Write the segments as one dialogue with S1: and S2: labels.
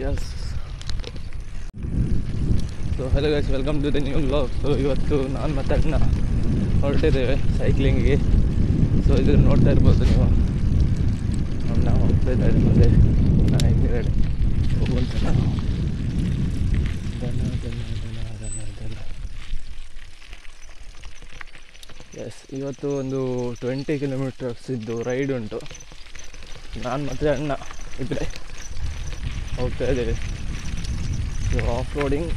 S1: S. So hello guys, welcome to the new vlog. So ಇವತ್ತು ನಾನು ಮತ್ತು ಅಣ್ಣ ಹೊರಟಿದ್ದೇವೆ ಸೈಕ್ಲಿಂಗಿಗೆ. ಸೊ ಇದು ನೋಡ್ತಾ ಇರ್ಬೋದು ನೀವು, ಅಣ್ಣ ಹೋಗ್ತಾ ಇದ್ದಾರೆ ಮುಂದೆ, ನಾನು ಹಿಂದ್ಗಡೆ ಹೋಗುವಂತ. ಎಸ್, ಇವತ್ತು ಒಂದು 20 ಕಿಲೋಮೀಟರ್ಸ್ ಇದ್ದು ರೈಡ್ ಉಂಟು. ನಾನು ಮತ್ತು ಅಣ್ಣ ಇಬ್ಬರೇ ಹೋಗ್ತಾ ಇದ್ದೀವಿ. ಸೊ ಆಫ್ ರೋಡಿಂಗ್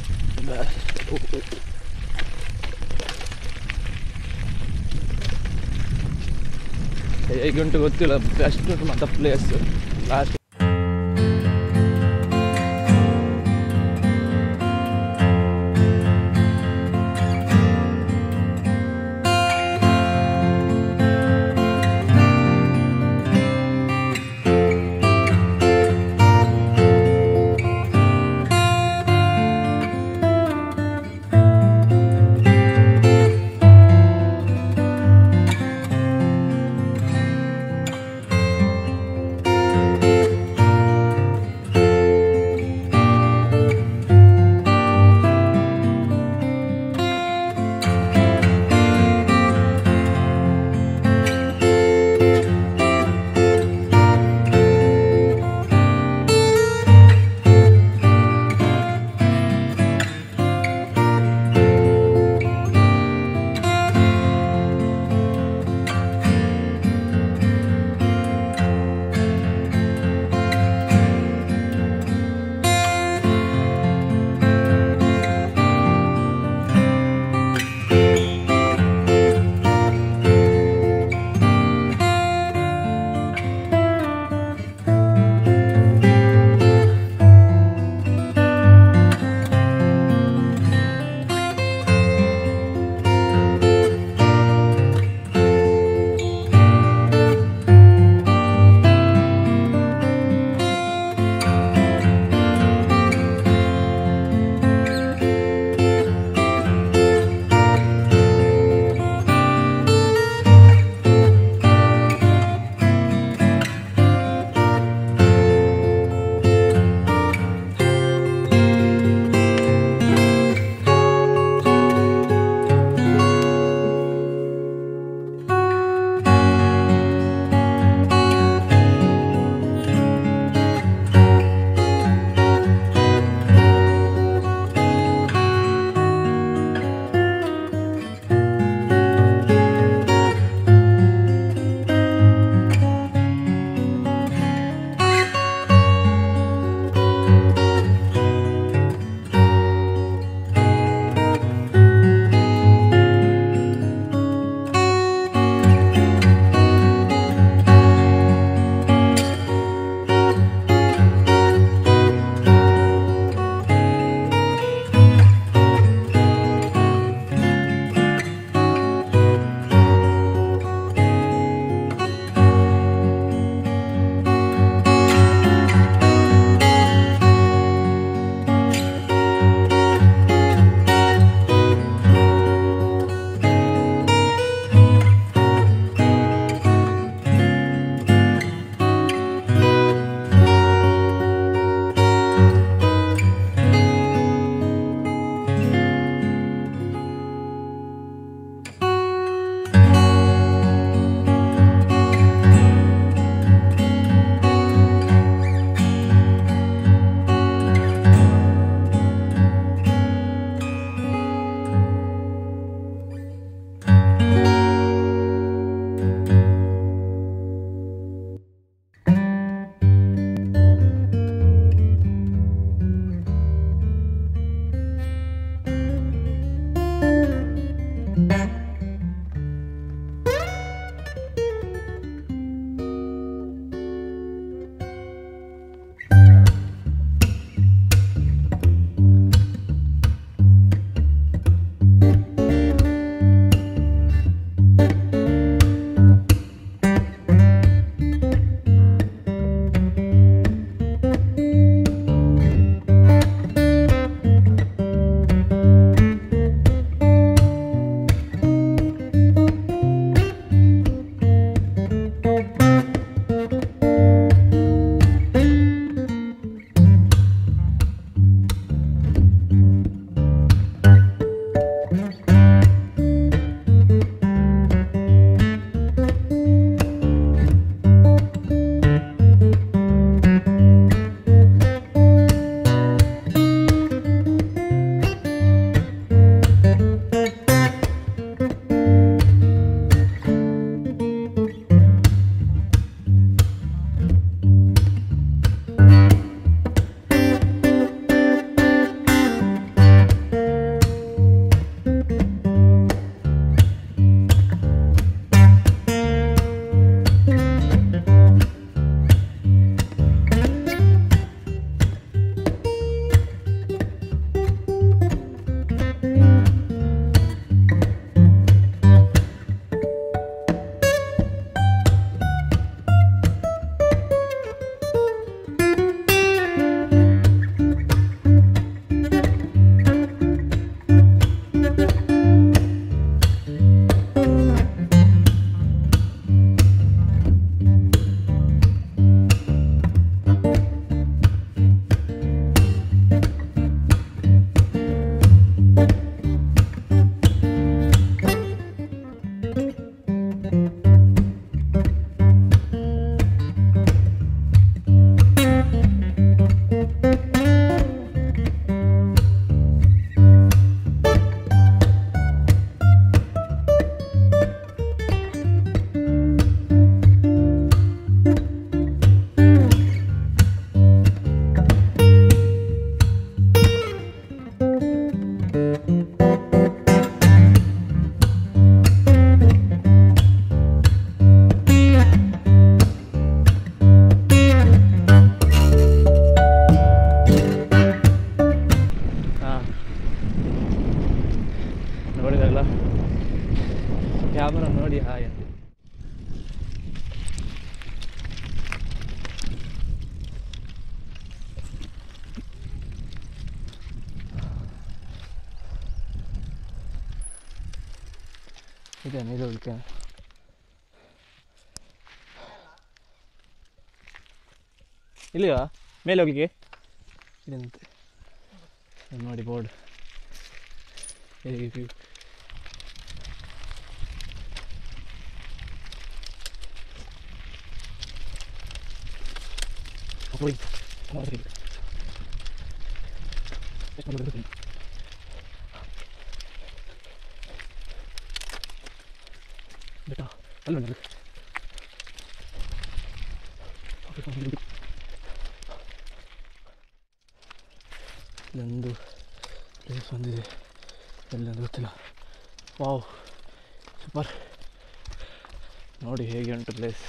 S1: ಹೇಗುಂಟು ಗೊತ್ತಿಲ್ಲ, ಬೆಸ್ಟ್ ಉಂಟು ಮತ್ತು ಪ್ಲೇಸ್ ಲಾಸ್ಟ್. ನೋಡಿದಾಗಲ್ಲ ಕ್ಯಾಮ್ರಾ ನೋಡಿ ಹಾಯ್ ಅಂತ. ಇದೆ ಮೇಲೆ ಹೋಗ್ಲಿಕ್ಕೆ ಇಲ್ಲಿಯಾ ಮೇಲೆ ಹೋಗ್ಲಿಕ್ಕೆ ಇದಂತೆ ನೋಡಿ ಬೋರ್ಡ್ ಹೇಗೆ ವ್ಯೂ. बेटा अल बंद ಇಲ್ಲೊಂದು ಪ್ಲೇಸ್ ಬಂದಿದೆ ಎಲ್ಲೊಂದು ಗೊತ್ತಿಲ್ಲ. ವಾವ್ ಸೂಪರ್ ನೋಡಿ ಹೇಗೆ ಉಂಟು ಪ್ಲೇಸ್.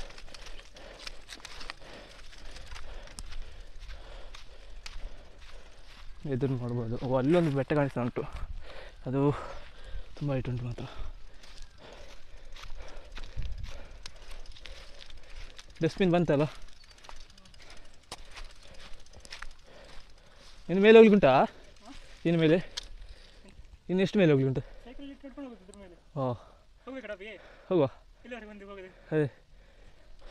S1: ಎದುರು ನೋಡ್ಬೋದು. ಅಲ್ಲೊಂದು ಬೆಟ್ಟ ಕಾಣಿಸ್ತಾ ಉಂಟು, ಅದು ತುಂಬ ಹೈಟ್ ಉಂಟು ಮಾತ್ರ. ಡಸ್ಟ್ಬಿನ್ ಬಂತಲ್ಲ, ಇನ್ನು ಮೇಲೆ ಹೋಗ್ಲಿಕ್ಕುಂಟಾ? ಇನ್ನು ಮೇಲೆ ಇನ್ನು ಎಷ್ಟು ಮೇಲೆ ಹೋಗ್ಲಿಕ್ಕುಂಟು? ಹಾಂ ಹೋಗುವ. ಅದೇ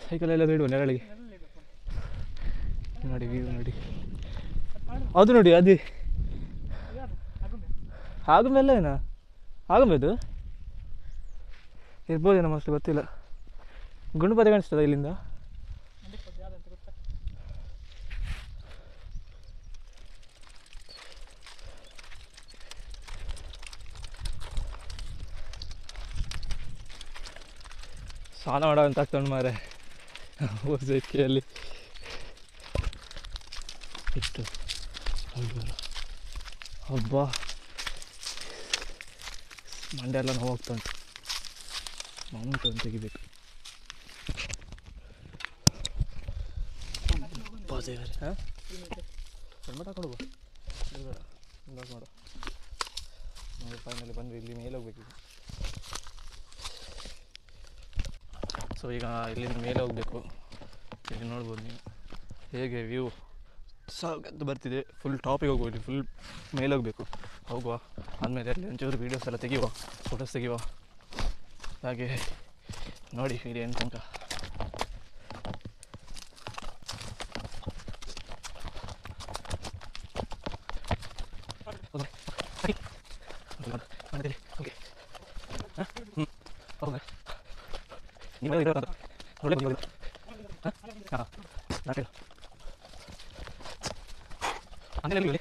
S1: ಸೈಕಲ್ ಎಲ್ಲ ಇಡುವ ನೆರಳಿಗೆ. ನೋಡಿ ವ್ಯೂ ನೋಡಿ, ಅದು ನೋಡಿ ಅದೇ ಆಗುಂಬೆಲ್ಲವೇನಾ? ಆಗುಂಬೆ ಅದು ಇರ್ಬೋದೇನೋ ಮೋಸ್ಟ್ಲಿ, ಗೊತ್ತಿಲ್ಲ. ಗುಂಡುಪದೆ ಕಾಣಿಸ್ತದ ಇಲ್ಲಿಂದ? ಸ್ನಾನ ಮಾಡೋ ಅಂತ ಆಗ್ತಾನೆ ಮಾರೆ ಸೆಕೆಯಲ್ಲಿ. ಎಷ್ಟು ಹಬ್ಬ ಮಂಡೆ ಎಲ್ಲ ನೋವು ಹೋಗ್ತಾ ಉಂಟು. ಮೌಂಟನ್ನು ತೆಗಿಬೇಕು. ಹಾಂ ಹೆಲ್ಮೆಟ್ ಹಾಕೊಂಡು ಹೋಗು, ಲಾಕ್ ಮಾಡು. ನೋಡಿ ಫೈನಲಿ ಬಂದು ಇಲ್ಲಿ ಮೇಲೆ ಹೋಗ್ಬೇಕು. ಸೊ ಈಗ ಇಲ್ಲಿಂದ ಮೇಲೆ ಹೋಗಬೇಕು. ಇಲ್ಲಿ ನೋಡ್ಬೋದು ನೀವು ಹೇಗೆ ವ್ಯೂ ಸಾಗದ್ದು ಬರ್ತಿದೆ. ಫುಲ್ ಟಾಪಿಗೆ ಹೋಗುವ, ಇಲ್ಲಿ ಫುಲ್ ಮೇಲೆ ಹೋಗಬೇಕು. ಹೋಗುವ, ಆದಮೇಲೆ ಅಲ್ಲಿ ಒಂಚೂರು ವೀಡಿಯೋಸ್ ಎಲ್ಲ ತೆಗಿಯುವ, ಫೋಟೋಸ್ ತೆಗಿಯುವ. ಹಾಗೆ ನೋಡಿ ಇಲ್ಲಿ ಏನು ತನಕ ಓಕೆ. ಹ್ಞೂ ಹೌದಾ ನೀವು ಒಳ್ಳೆ ಬಂದು ಹಾಂ ನಾಟಕ ಹಂಗೆ ಇಲ್ಲಿ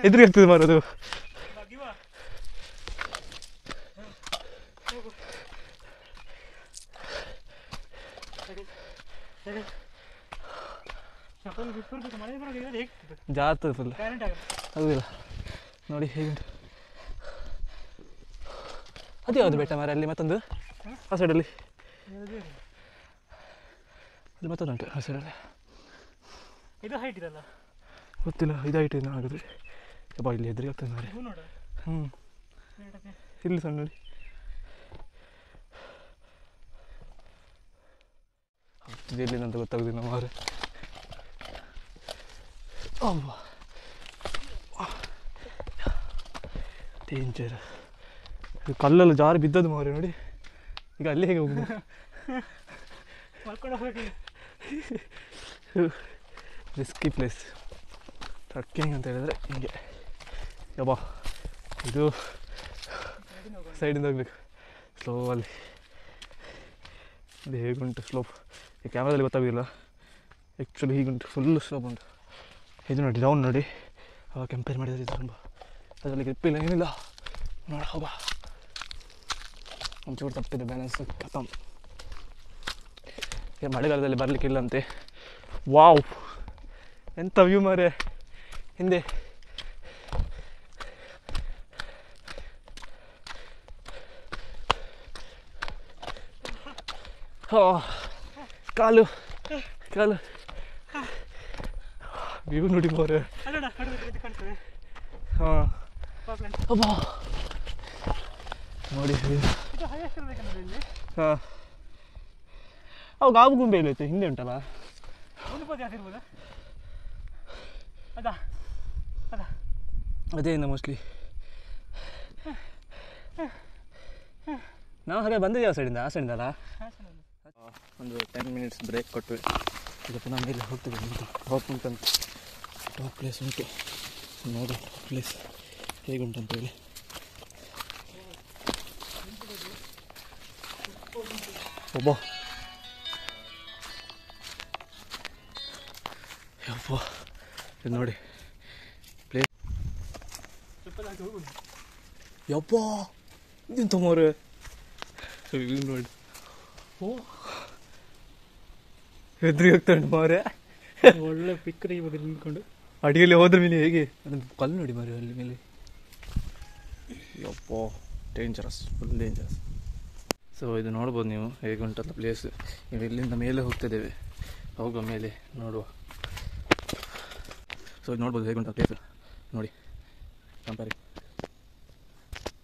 S1: ಎದುರಾಗ್ತದೆ ಮಾರೋದು. ಜಾಗ್ತದೆ ಫುಲ್, ಹೌದಿಲ್ಲ? ನೋಡಿ ಹೇಗುಂಟು. ಅದು ಯಾವುದು ಬೆಟ್ಟ ಮಾರ ಅಲ್ಲಿ? ಮತ್ತೊಂದು ಆ ಸೈಡಲ್ಲಿ ಅಲ್ಲಿ ಮತ್ತೊಂದು ಉಂಟು ಆ ಸೈಡಲ್ಲಿ.
S2: ಇದು ಹೈಟ್ ಇದಲ್ಲ,
S1: ಗೊತ್ತಿಲ್ಲ. ಇದು ಹೈಟ್ ಇದೆ ಹಾಗಾದ್ರೆ. ಯಬ್ಬಾ ಇಲ್ಲಿ ಎದುರಿಗೆ ಆಗ್ತದೆ ಮಾರೆ. ಹ್ಞೂ ಇಲ್ಲಿ ಸಣ್ಣ ನೋಡಿ. ಹತ್ತಿದೆ ಎಲ್ಲಿಂದ ಅಂತ ಗೊತ್ತಾಗೋದಿಲ್ಲ ಮಾರೆ. ಡೇಂಜರ್. ಕಲ್ಲೆಲ್ಲ ಜಾರಿ ಬಿದ್ದದ್ದು ಮಾರೆ ನೋಡಿ. ಈಗ ಅಲ್ಲಿ ಹೇಗೆ ಹೋಗುದು? Risky place. ಟ್ರಕ್ಕಿಂಗ್ ಅಂತ ಹೇಳಿದ್ರೆ ಹಿಂಗೆ ಯಬ್ಬಾ. ಇದು ಸೈಡಿಂದ ಹೋಗ್ಬೇಕು ಸ್ಲೋ ಅಲ್ಲಿ. ಇದು ಹೇಗುಂಟು ಸ್ಲೋಪ್, ಈ ಕ್ಯಾಮ್ರಾದಲ್ಲಿ ಗೊತ್ತಾಗೋದಿಲ್ಲ. ಆ್ಯಕ್ಚುಲಿ ಹೀಗುಂಟು, ಫುಲ್ ಸ್ಲೋಪ್ ಉಂಟು. ಇದು ನೋಡಿ ಡೌನ್ ನೋಡಿ, ಅವಾಗ ಕಂಪೇರ್ ಮಾಡಿದರೆ ಇದು ತುಂಬ ಅದರಲ್ಲಿ ಗ್ರಿಪ್ ಇಲ್ಲ ಏನಿಲ್ಲ ನೋಡ. ಹೋಗ ಒಂಚೂರು ತಪ್ಪಿದೆ ಬ್ಯಾಲೆನ್ಸ್ ಖತಮ್. ಮಳೆಗಾಲದಲ್ಲಿ ಬರಲಿಕ್ಕಿಲ್ಲ ಅಂತೆ. ವಾವ್ ಎಂಥ ವ್ಯೂ ಮಾರೆ ಹಿಂದೆ. ಕಾಲು ಕಾಲು ವ್ಯೂ ನೋಡಿ ಮಾರೆ. ಹಾಂ ಅಬ್ಬಾ ನೋಡಿ. ಹಾಂ ಅವು ಗಾಬು ಗುಂಬೆ ಇಲ್ಲ ಹಿಂದೆ ಉಂಟಲ್ಲ, ಅದೇನು ಮೋಸ್ಟ್ಲಿ. ನಾವು ಹಾಗೆ ಬಂದಿದ್ದೀವಿ ಆ ಸೈಡಿಂದ, ಆ ಸೈಡಿಂದ ಅಲ್ಲ. ಒಂದು 10 ಮಿನಿಟ್ಸ್ ಬ್ರೇಕ್ ಕೊಟ್ಟು ಈಗ ಪುನಃ ಮೇಲೆ ಹೋಗ್ತದೆ. ಟಾಪ್ ಉಂಟಂತ, ಟಾಪ್ ಪ್ಲೇಸ್ ಉಂಟು ನೋಡಿ. ಟಾಪ್ ಪ್ಲೇಸ್ ಹೇಗುಂಟಂತ ಹೇಳಿ. ಒಬ್ಬ ಯಪ್ಪ ಇದು ನೋಡಿ ಪ್ಲೇಸ್. ಯಪ್ಪ ಇದೆಂತ ಮಾರೆ ನೋಡಿ. ಓ ಹೆದ್ರಿಗೆ ಹೋಗ್ತಾನೆ ಮಾರೆ.
S2: ಒಳ್ಳೆ ಪಿಕ್ ತೆಗಿಬೇಕು ನಿಂತ್ಕೊಂಡು.
S1: ಅಡಿಯಲ್ಲಿ ಹೋದ್ರ ಮೇಲೆ ಹೇಗೆ ಅದೊಂದು ಕಲ್ಲು ನೋಡಿ ಮಾರೆ ಅಲ್ಲಿ ಮೇಲೆ. ಯಪ್ಪ ಡೇಂಜರಸ್, ಫುಲ್ ಡೇಂಜರಸ್. ಸೊ ಇದು ನೋಡ್ಬೋದು ನೀವು ಹೇಗೆ ಉಂಟಲ್ಲ ಪ್ಲೇಸ್. ನೀವು ಇಲ್ಲಿಂದ ಮೇಲೆ ಹೋಗ್ತಿದ್ದೇವೆ, ಹೋಗುವ ಮೇಲೆ ನೋಡುವ. ಸೊ ಇದು ನೋಡ್ಬೋದು ಹೇಗೆ ಉಂಟಲ್ಲ ಪ್ಲೇಸ್ ನೋಡಿ. ಕಂಪೇರಿ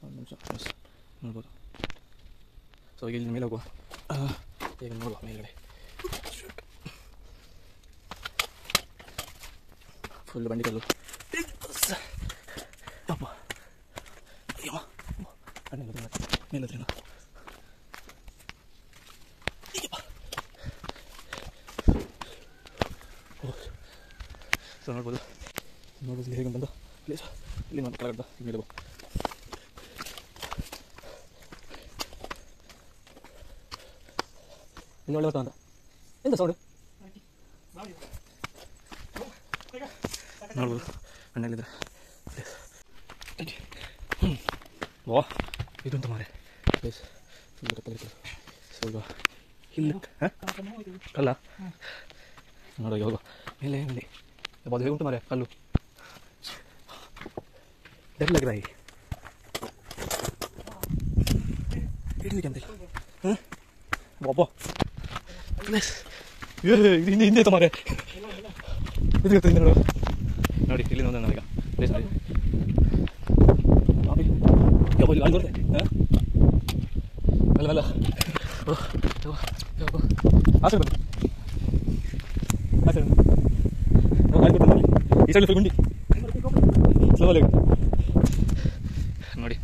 S1: ಒಂದು ನಿಮಿಷ ಎಸ್ ನೋಡ್ಬೋದು. ಸೊ ಈಗ ಇಲ್ಲಿ ಮೇಲೆ ಹೋಗುವ, ಹೇಗೆ ನೋಡುವ ಮೇಲ್ಗಡೆ. ಫುಲ್ ಬಂಡಿಕಲ್ಲು. ಅಪ್ಪ ಅಯ್ಯಮ್ಮ ಮೇಲತ್ರೇನ. ಸೊ ನೋಡ್ಬೋದು ಹೇಗೆ ಬಂದ ಪ್ಲೇಸ್. ಇಲ್ಲಿ ನಾನು ಕೆಳಗಡ್ಡ ಮೇಲೆ ಬಾ. ಇಲ್ಲಿ ಒಳ್ಳೆ ಬರ್ತಾ ಅಂತ ಎಂತ ಸೌಂಡು ನೋಡ್ಬೋದು ಮಣ್ಣಲ್ಲಿದ್ರೆ. ವಾ ಇದುಂಟು ಮಾರೆ ಪ್ಲೇಸ್ ಫುಲ್ ಕತ್ತಲಿತ್ತು. ಸೊ ಈಗ ಇಲ್ಲ ಕಲ್ಲ ನೋಡುವ ಹೋಗುವ ಮೇಲೆ ಮೇಲೆ. ಅದು ಹೇಗುಂಟು ಮಾರೆ ಕಲ್ಲು. ಡರ್ ಲಗ್ ರहा है ಇಡ್ಲಿಕ್ಕೆ ಅಂತ. ಹಾಂ ಬಾಬಾ ಪ್ಲೇಸ್ ಹಿಂದೆ ಹಿಂದೆ ಮಾರೆ. ಇದು ಗೊತ್ತಿದೆ ನೋಡು ನೋಡಿ ಇಲ್ಲಿ ನೋಡೋಣ ನಾವೀಗ ಪ್ಲೇಸ್ ನೋಡಿ. ಯಾವಾಗ ಅಲ್ಲಿ ಬರುತ್ತೆ ಹಾಂ ಅಲ್ಲ ಅಲ್ಲ ಆ ಸೈಡ್ ಬನ್ನಿ, ಆ ಸೈಡ್ ಈ ಸೈಡ್ ಫುಲ್ ಗುಂಡಿ ಸ್ಲೋ ಲೆಗ್ ನೋಡಿ.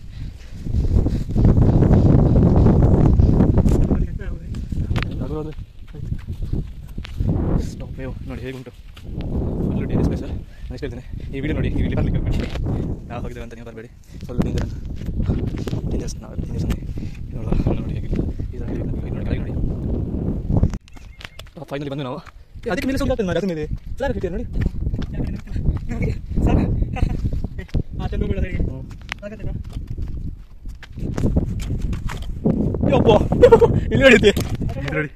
S1: ನೋಡಿ ಹೇಗುಂಟು ಫುಲ್ ಡೇಂಜರ್ ಪ್ಲೇಸ್. ನೆಕ್ಸ್ಟ್ ಹೇಳ್ತೇನೆ ಈ ವಿಡಿಯೋ ನೋಡಿ, ನೀವು ಇಲ್ಲಿ ಬರ್ಲಿಕ್ಕೆ ಹೋಗ್ಬೇಡಿ. ನಾವು ಹೋಗಿದ್ದೇವೆ ಅಂತ ನೀವು ಬರಬೇಡಿ. ಫುಲ್ ಡೇಂಜರ್ ಅಂತ ಡೇಂಜರ್ಸ್ ನಾವು ಡೇಂಜರ್ಸ್ ನೋಡಿ ಹೇಗೆ ನೋಡಿ ಕೆಳಗೆ ನೋಡಿ. ಫೈನಲಿ ಬಂದು ನಾವು ಅದಕ್ಕೆ ಮೇಲೆ ಸೌಂಡ್ ಆಗ್ತದೆ ಅದ್ರ ಮೇಲೆ ಫ್ಲಾಗ್ ಹಾಕಿದ್ದೀರ ನೋಡಿ. ಯಪ್ಪ ಇಲ್ಲಿ ಹೇಳಿದ್ದೆ ನೋಡಿ.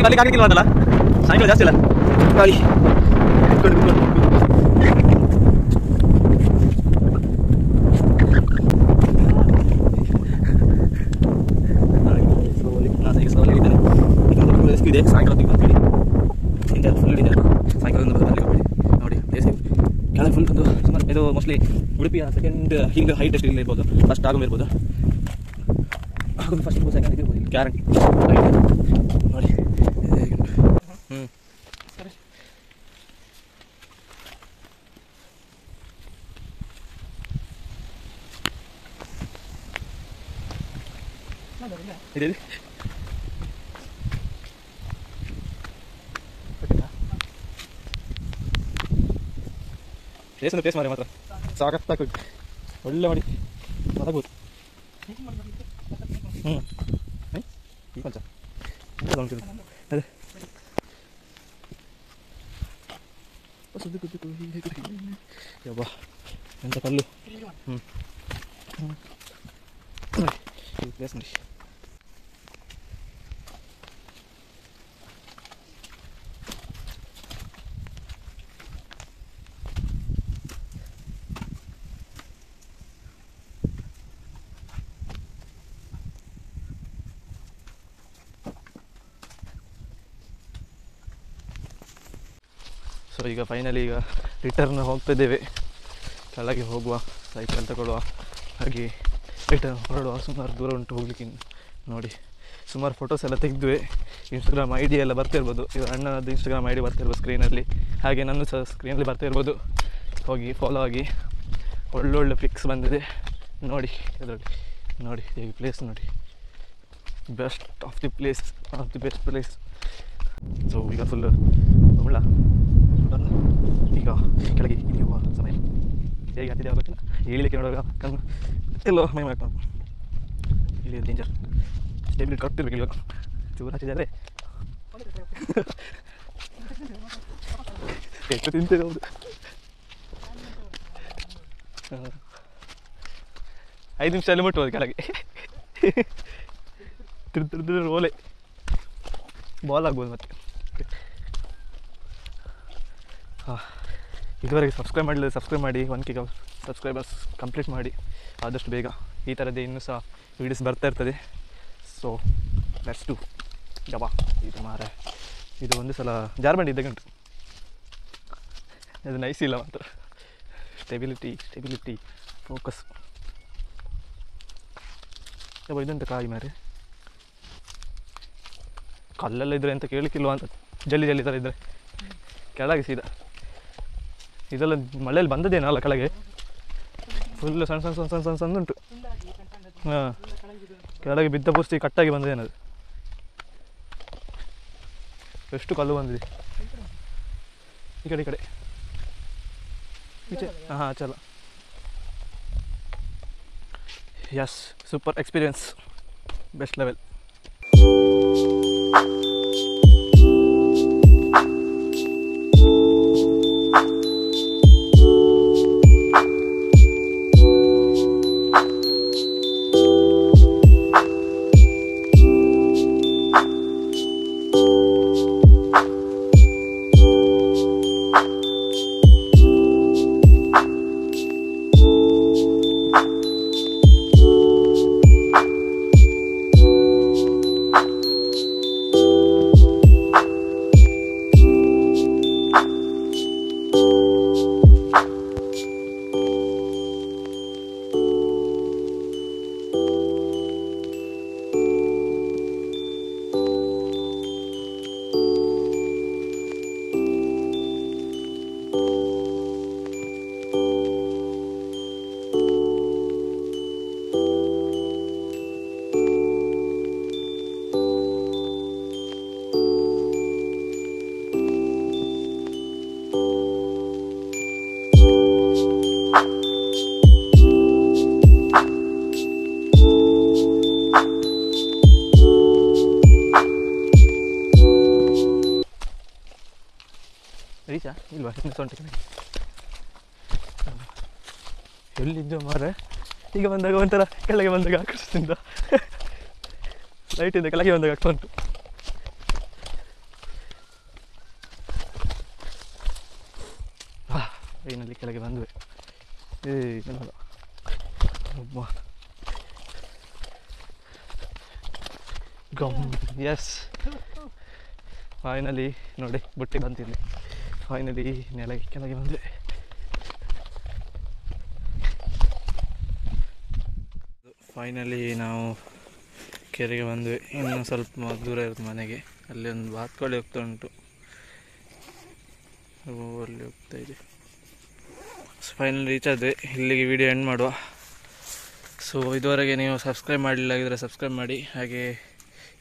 S1: ಇವತ್ತಿಗೆ ಬರ್ಲಿಕ್ಕೆ ಆಗಲಿಕ್ಕಿಲ್ಲ ಅಂತಲ್ಲ, ಸಾಯಂಕಾಲ ಜಾಸ್ತಿ ಅಲ್ಲ ಗಾಳಿ ಕುತ್ಕೊಂಡು ಇದೆ. ಸಾಯಂಕಾಲ ಹೊತ್ತಿಗೆ ಬಂದ್ಬಿಡಿ, ಹಿಂದೆ ಫುಲ್ ಇದೆ ಸಾಯಂಕಾಲ ನೋಡಿ ಪ್ಲೇಸ್ ಕೆಳಗೆ ಫುಲ್ ಒಂದು ಸುಮಾರು ಇದು ಮೋಸ್ಟ್ಲಿ ಉಡುಪಿಯ ಸೆಕೆಂಡ್ ಹಿಂಗೆ ಹೈಟ್ ಎಷ್ಟು ಇಲ್ಲ ಇರ್ಬೋದು, ಫಸ್ಟ್ ಆಗಮ್ ಇರ್ಬೋದು, ಆಗೋದು ಫಸ್ಟ್ ಸೆಕೆಂಡ್ ಇರ್ಬೋದು ಗ್ಯಾರಂಟಿ ನೋಡಿ. ಸರಿ ಇದೆ ಪ್ಲೇಸ್ ಒಂದು ಪ್ಲೇಸ್ ಮಾಡಿ ಮಾತ್ರ ಸಾಕತ್ತಾಗ ಒಳ್ಳೆ ಮಾಡಿ ಮಲಗ್ಬೋದು. ಈ ಕೊಂಚ ಅದೇ ಯಬ್ಬಾ ಎಂತ ಕಲ್ಲು. ಪ್ಲೇಸ್ ನೋಡಿ. ಸೊ ಈಗ ಫೈನಲಿ ಈಗ ರಿಟರ್ನ್ ಹೋಗ್ತಿದ್ದೇವೆ, ಕೆಳಗೆ ಹೋಗುವ, ಸೈಕಲ್ ತಗೊಳ್ಳುವ, ಹಾಗೆ ರಿಟರ್ನ್ ಹೊರಡುವ. ಸುಮಾರು ದೂರ ಉಂಟು ಹೋಗ್ಲಿಕ್ಕೆ. ನೋಡಿ ಸುಮಾರು ಫೋಟೋಸ್ ಎಲ್ಲ ತೆಗೆದ್ವಿ, ಇನ್ಸ್ಟಾಗ್ರಾಮ್ ಐ ಡಿ ಎಲ್ಲ ಬರ್ತಿರ್ಬೋದು, ಇವಾಗ ಅಣ್ಣನದ್ದು ಇನ್ಸ್ಟಾಗ್ರಾಮ್ ಐ ಡಿ ಬರ್ತಿರ್ಬೋದು ಸ್ಕ್ರೀನಲ್ಲಿ, ಹಾಗೆ ನನ್ನ ಸಹ ಸ್ಕ್ರೀನಲ್ಲಿ ಬರ್ತಿರ್ಬೋದು, ಹೋಗಿ ಫಾಲೋ ಆಗಿ. ಒಳ್ಳೊಳ್ಳೆ ಪಿಕ್ಸ್ ಬಂದಿದೆ ನೋಡಿ ಇದರಲ್ಲಿ. ನೋಡಿ ಹೇಗೆ ಪ್ಲೇಸ್ ನೋಡಿ, best of the place, of the best place. So ಈಗ ಫುಲ್ ಒಳ್ಳ ಈಗ ಕೆಳಗೆ ಇಳಿಯುವ ಸಮಯ. ಹೇಗೆ ಆಗ್ತಿದೆ ಆಗೋಕ್ಕಿಲ್ಲ, ಇಳಿಲಿಕ್ಕೆ ನೋಡುವಾಗ ಕಣ್ಣು ಎಲ್ಲೋ ಮೈ ಮಾಡ್ಕೊಂಡು ಇಳಿಯೋದು ಡೇಂಜರ್. ಸ್ಟೇಬಿಲಿಟಿ ಕಟ್ಟಿರ್ಬೇಕು ಇವಾಗ, ಚೂರು ಹಾಕಿದ್ದಾರೆ ಎಷ್ಟು ತಿಂತೇವೆ. ಹೌದು 5 ನಿಮಿಷದಲ್ಲಿ ಮುಟ್ಟುವುದು ಕೆಳಗೆ. ತಿರ್ತಿರ್ ಓಲೆ ಬಾಲ್ ಆಗ್ಬೋದು ಮತ್ತೆ. ಹಾಂ, ಇದುವರೆಗೆ ಸಬ್ಸ್ಕ್ರೈಬ್ ಮಾಡಲಿಲ್ಲ, ಸಬ್ಸ್ಕ್ರೈಬ್ ಮಾಡಿ. 1K ಸಬ್ಸ್ಕ್ರೈಬರ್ಸ್ ಕಂಪ್ಲೀಟ್ ಮಾಡಿ ಆದಷ್ಟು ಬೇಗ. ಈ ಥರದ್ದೇ ಇನ್ನೂ ಸಹ ವೀಡಿಯೋಸ್ ಬರ್ತಾ ಇರ್ತದೆ. So let's do. ಜಬಾ ಇದು ಮಾರ, ಇದು ಒಂದು ಸಲ ಜಾರ್ಬಂಡಿ ಇದ್ದಾಗ ಉಂಟು, ಅದು ನೈಸ್ ಇಲ್ಲ ಮಾತ್ರ. Stability focus. ಜಬಾ ಇದಂತ ಕಾಯಿ ಮಾರೆ, ಕಲ್ಲೆಲ್ಲ ಇದ್ರೆ ಅಂತ ಕೇಳಲಿಕ್ಕಿಲ್ವ ಅಂತ, ಜಲ್ಲಿ ಥರ ಇದ್ದರೆ ಕೆಳಗೆ ಸೀದಾ. ಇದೆಲ್ಲ ಮಳೆಯಲ್ಲಿ ಬಂದದೇನಲ್ಲ ಕೆಳಗೆ, ಫುಲ್ಲು ಸಣ್ಣ ಉಂಟು. ಹಾಂ, ಕೆಳಗೆ ಬಿದ್ದ ಪೂರ್ತಿ ಕಟ್ಟಾಗಿ ಬಂದದೇನದು. ಎಷ್ಟು ಕಲ್ಲು ಬಂದಿದೆ ಈ ಕಡೆ ಈಚೆ. ಹಾಂ ಚಲ. Yes, super experience, best level. ರೀಚಾ ಇಲ್ವಾ? ಇನ್ನು ಸೊಂಟ ಎಲ್ಲಿದ್ದು ಮಾರೆ. ಈಗ ಬಂದಾಗ ಒಂಥರ ಕೆಳಗೆ ಬಂದಾಗ ಆಕರ್ಷಿಸಿಂದ ಲೈಟಿಂದ ಕೆಳಗೆ ಬಂದಾಗ ಆಗ್ತಾ ಉಂಟು. ಏನಲ್ಲ ಒಬ್ಬ ಎಸ್ ಫೈನಲಿ ನೋಡಿ ಬುಟ್ಟಿ ಬಂತಿದ್ದೆ. ಫೈನಲಿ ಕೆಳಗೆ ಬಂದ್ವಿ. ಫೈನಲಿ ನಾವು ಕೆರೆಗೆ ಬಂದ್ವಿ. ಇನ್ನು ಸ್ವಲ್ಪ ದೂರ ಇರುತ್ತೆ ಮನೆಗೆ. ಅಲ್ಲಿ ಒಂದು ಬಾತ್ಕೋಳಿ ಹೋಗ್ತಾ ಉಂಟು, ಅಲ್ಲಿ ಹೋಗ್ತಾ ಇದೆ. ಸೊ ಫೈನಲಿ ರೀಚ್ ಆದ್ವಿ. ಇಲ್ಲಿಗೆ ವಿಡಿಯೋ ಎಂಡ್ ಮಾಡುವ. ಸೊ ಇದುವರೆಗೆ ನೀವು ಸಬ್ಸ್ಕ್ರೈಬ್ ಮಾಡಲಿಲ್ಲ ಆಗಿದ್ರೆ ಸಬ್ಸ್ಕ್ರೈಬ್ ಮಾಡಿ. ಹಾಗೆ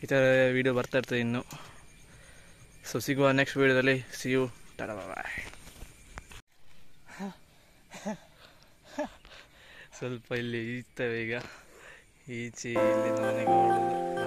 S1: ಈ ಥರ ವಿಡಿಯೋ ಬರ್ತಾ ಇರ್ತದೆ ಇನ್ನು. ಸೊ ಸಿಗುವ ನೆಕ್ಸ್ಟ್ ವಿಡಿಯೋದಲ್ಲಿ. ಸಿ ಯು, ಟಾಟಾ ಬಾಯ್. ಸ್ವಲ್ಪ ಇಲ್ಲಿ ಈಜ್ತೇವೆ ಈಗ. ಈಚೆ ಇಲ್ಲಿ ಮನೆಗೆ ಹೊರಡೋದು.